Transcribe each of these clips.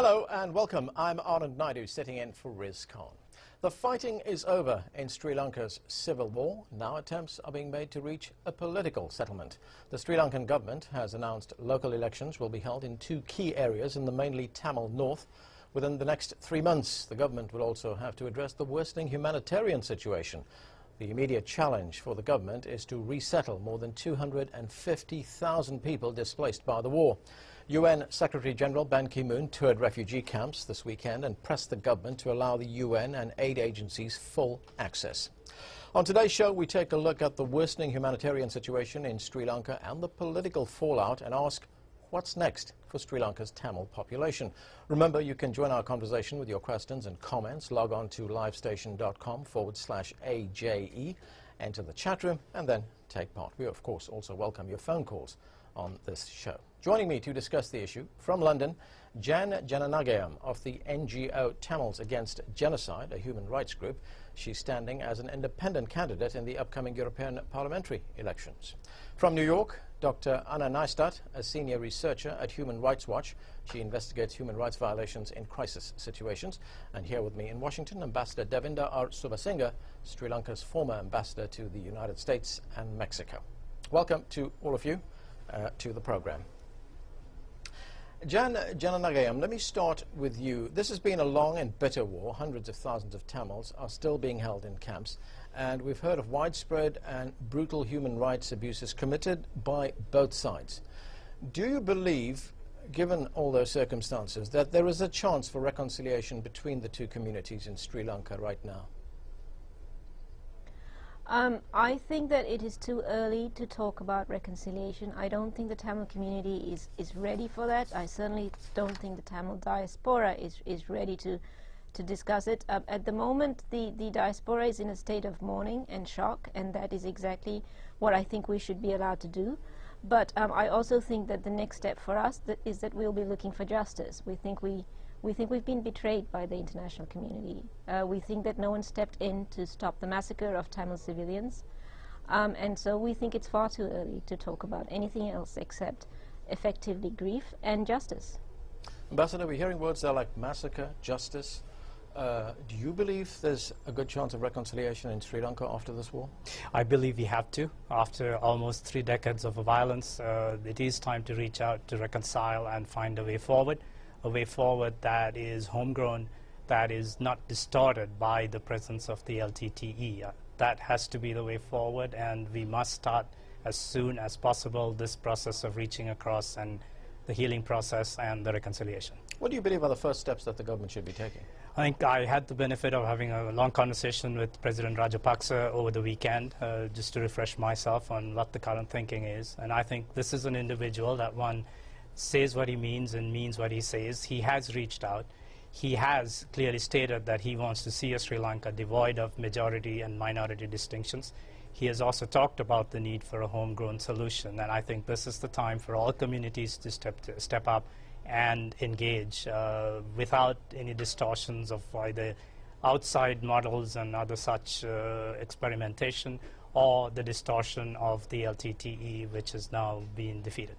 Hello and welcome. I'm Anand Naidu sitting in for Riz Khan. The fighting is over in Sri Lanka's civil war. Now attempts are being made to reach a political settlement. The Sri Lankan government has announced local elections will be held in two key areas in the mainly Tamil north. Within the next 3 months, the government will also have to address the worsening humanitarian situation. The immediate challenge for the government is to resettle more than 250,000 people displaced by the war. UN Secretary-General Ban Ki-moon toured refugee camps this weekend and pressed the government to allow the UN and aid agencies full access. On today's show, we take a look at the worsening humanitarian situation in Sri Lanka and the political fallout and ask, what's next for Sri Lanka's Tamil population? Remember, you can join our conversation with your questions and comments. Log on to livestation.com/AJE, enter the chat room, and then take part. We, of course, also welcome your phone calls on this show. Joining me to discuss the issue from London, Jan Jananagayam of the NGO Tamils Against Genocide, a human rights group. She's standing as an independent candidate in the upcoming European parliamentary elections. From New York, Dr. Anna Neistat, a senior researcher at Human Rights Watch. She investigates human rights violations in crisis situations. And here with me in Washington, Ambassador Devinder R. Subasinghe, Sri Lanka's former ambassador to the United States and Mexico. Welcome to all of you to the program. Jan Jananagayam, let me start with you. This has been a long and bitter war. Hundreds of thousands of Tamils are still being held in camps, and we've heard of widespread and brutal human rights abuses committed by both sides. Do you believe, given all those circumstances, that there is a chance for reconciliation between the two communities in Sri Lanka right now? I think that it is too early to talk about reconciliation. I don't think the Tamil community is ready for that. I certainly don't think the Tamil diaspora is ready to discuss it. At the moment, the diaspora is in a state of mourning and shock, and that is exactly what I think we should be allowed to do. But I also think that the next step for us is that we'll be looking for justice. We think we've been betrayed by the international community. We think that no one stepped in to stop the massacre of Tamil civilians. And so we think it's far too early to talk about anything else except effectively grief and justice. Ambassador, we're hearing words there like massacre, justice. Do you believe there's a good chance of reconciliation in Sri Lanka after this war? I believe we have to. After almost 3 decades of violence, it is time to reach out to reconcile and find a way forward that is homegrown, that is not distorted by the presence of the LTTE. That has to be the way forward, and we must start as soon as possible this process of reaching across and the healing process and the reconciliation. What do you believe are the first steps that the government should be taking? I think I had the benefit of having a long conversation with President Rajapaksa over the weekend, just to refresh myself on what the current thinking is. And I think this is an individual that one says what he means and means what he says. He has reached out. He has clearly stated that he wants to see a Sri Lanka devoid of majority and minority distinctions. He has also talked about the need for a homegrown solution, and I think this is the time for all communities to step up and engage without any distortions of either outside models and other such experimentation or the distortion of the LTTE, which is now being defeated.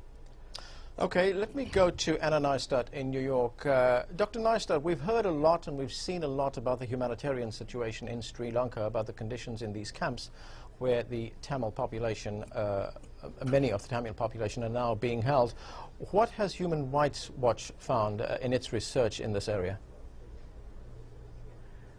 Okay, let me go to Anna Neistat in New York. Dr. Neistat, we've heard a lot and we've seen a lot about the humanitarian situation in Sri Lanka, about the conditions in these camps where the Tamil population, many of the Tamil population are now being held. What has Human Rights Watch found in its research in this area?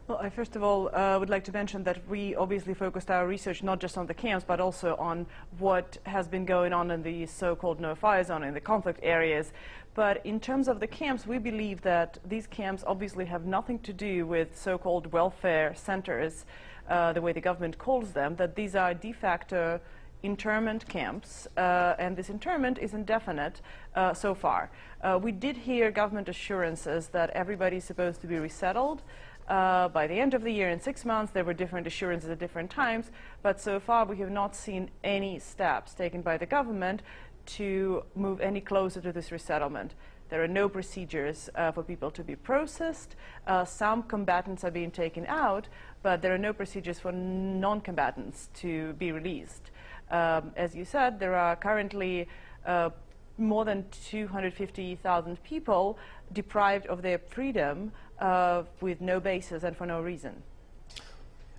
Well, I first of all would like to mention that we obviously focused our research not just on the camps, but also on what has been going on in the so-called no-fire zone, in the conflict areas. But in terms of the camps, we believe that these camps obviously have nothing to do with so-called welfare centers, the way the government calls them, that these are de facto internment camps, and this internment is indefinite so far. We did hear government assurances that everybody is supposed to be resettled by the end of the year in 6 months. There were different assurances at different times, but so far we have not seen any steps taken by the government to move any closer to this resettlement. There are no procedures for people to be processed. Some combatants are being taken out, but there are no procedures for non-combatants to be released. As you said, there are currently more than 250,000 people deprived of their freedom with no basis and for no reason.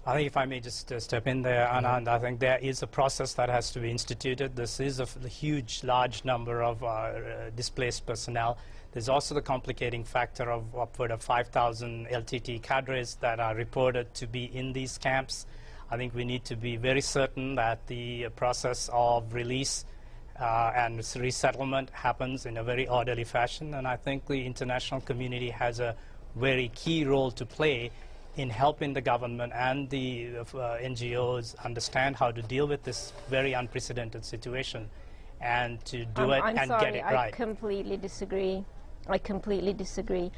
I think if I may just step in there, Anand, I think there is a process that has to be instituted. This is a huge, large number of displaced personnel. There's also the complicating factor of upward of 5,000 LTT cadres that are reported to be in these camps. I think we need to be very certain that the process of release and resettlement happens in a very orderly fashion, and I think the international community has a very key role to play in helping the government and the NGOs understand how to deal with this very unprecedented situation and to do it and get it right. I completely disagree. I completely disagree.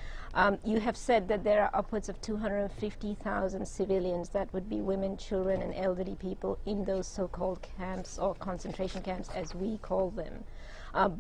You have said that there are upwards of 250,000 civilians, that would be women, children and elderly people, in those so-called camps or concentration camps as we call them.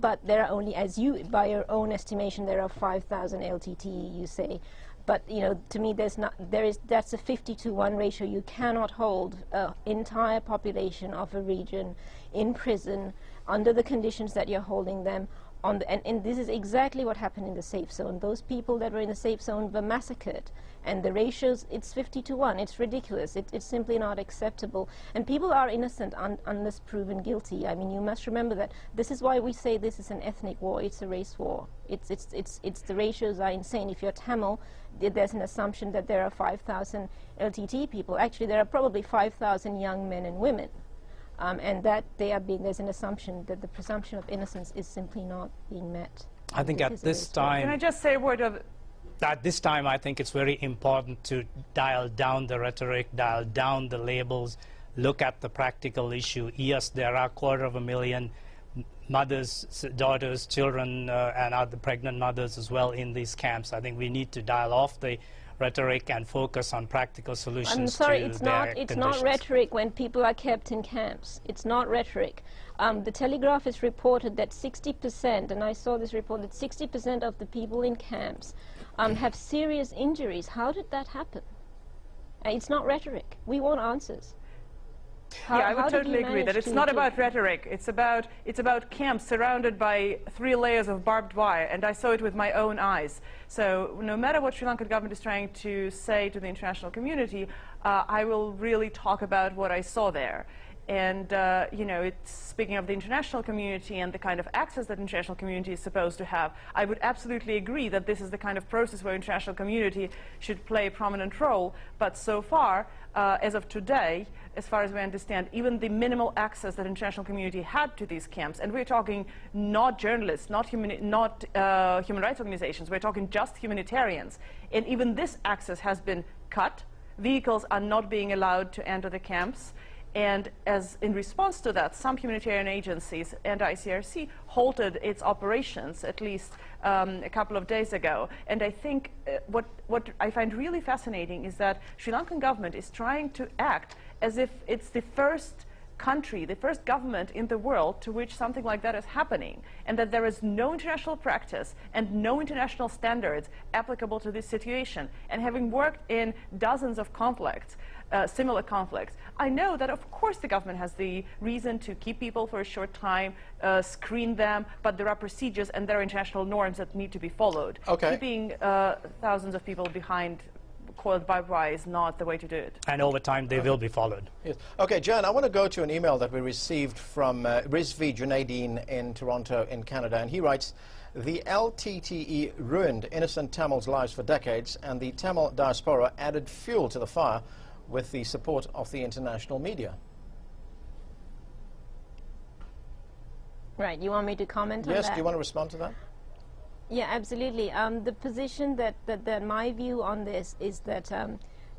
But there are only, as you, by your own estimation, there are 5,000 LTT, you say. But you know, to me, that's a 50-to-1 ratio. You cannot hold an entire population of a region in prison under the conditions that you're holding them. And this is exactly what happened in the safe zone. Those people that were in the safe zone were massacred. And the ratios, it's 50-to-1. It's ridiculous. It's simply not acceptable. And people are innocent unless proven guilty. I mean, you must remember that this is why we say this is an ethnic war. It's a race war. The ratios are insane. If you're Tamil, there's an assumption that there are 5,000 LTT people. Actually, there are probably 5,000 young men and women. And that there's an assumption that the presumption of innocence is simply not being met. I think at this time... Can I just say a word of... At this time, I think it's very important to dial down the rhetoric, dial down the labels, look at the practical issue. Yes, there are 250,000 mothers, daughters, children, and other pregnant mothers as well in these camps. I think we need to dial off the rhetoric and focus on practical solutions. I'm sorry, to it's conditions. not rhetoric when people are kept in camps. It's not rhetoric. The Telegraph has reported that 60%, and I saw this report, that 60% of the people in camps have serious injuries. How did that happen? It's not rhetoric. We want answers. Yeah, I would totally agree that it's not about rhetoric. It's about camps surrounded by 3 layers of barbed wire, and I saw it with my own eyes. So no matter what Sri Lankan government is trying to say to the international community, I will really talk about what I saw there. And you know, speaking of the international community and the kind of access that international community is supposed to have, I would absolutely agree that this is the kind of process where international community should play a prominent role. But so far, as of today, as far as we understand, even the minimal access that international community had to these camps, and we're talking not journalists, not human rights organizations, we're talking just humanitarians, and even this access has been cut. Vehicles are not being allowed to enter the camps. And as in response to that, some humanitarian agencies and ICRC halted its operations at least a couple of days ago. And I think what I find really fascinating is that Sri Lankan government is trying to act as if it's the first country, the first government in the world to which something like that is happening, and that there is no international practice and no international standards applicable to this situation. And having worked in dozens of conflicts, similar conflicts, I know that of course the government has the reason to keep people for a short time, screen them, but there are procedures and there are international norms that need to be followed. Okay. Keeping thousands of people behind coiled barbed wire is not the way to do it. And over time, they will be followed. Yes. Okay, Jan, I want to go to an email that we received from Rizvi Junaideen in Toronto in Canada, and he writes, the LTTE ruined innocent Tamils' lives for decades, and the Tamil diaspora added fuel to the fire with the support of the international media. Right, you want me to comment on that? Yes, do you want to respond to that? Yeah, absolutely. The position that my view on this is that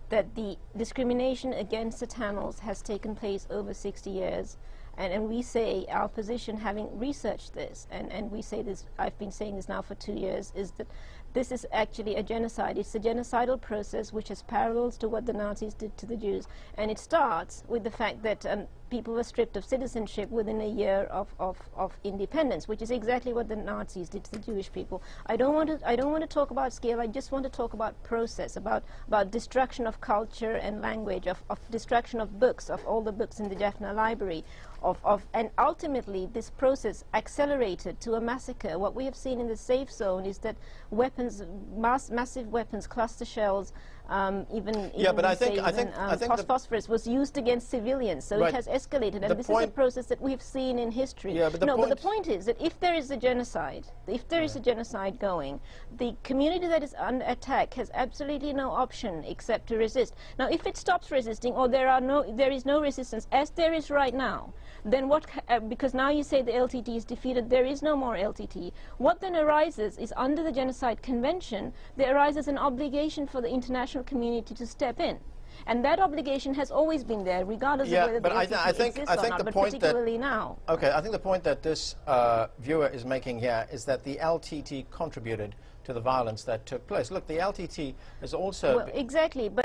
that the discrimination against the Tamils has taken place over 60 years. And we say, our position, having researched this, and we say this, I've been saying this now for 2 years, is that this is actually a genocide. It's a genocidal process which has parallels to what the Nazis did to the Jews. And it starts with the fact that people were stripped of citizenship within a year of independence, which is exactly what the Nazis did to the Jewish people. I don't want to talk about scale. I just want to talk about process, about destruction of culture and language, of destruction of books, of all the books in the Jaffna Library, and ultimately this process accelerated to a massacre. What we have seen in the safe zone is that weapons, massive weapons, cluster shells, even phosphorus was used against civilians, so it has escalated, and this is a process that we've seen in history. Yeah, but but the point is that if there is a genocide, going, the community that is under attack has absolutely no option except to resist. Now, if it stops resisting, or there is no resistance, as there is right now, then what, because now you say the LTT is defeated, there is no more LTT. What then arises is, under the Genocide Convention, there arises an obligation for the international community to step in. And that obligation has always been there, regardless of whether the LTT exists or not, but particularly now. Okay, I think the point that this viewer is making here is that the LTT contributed to the violence that took place. Look, the LTT is also... Well, exactly, but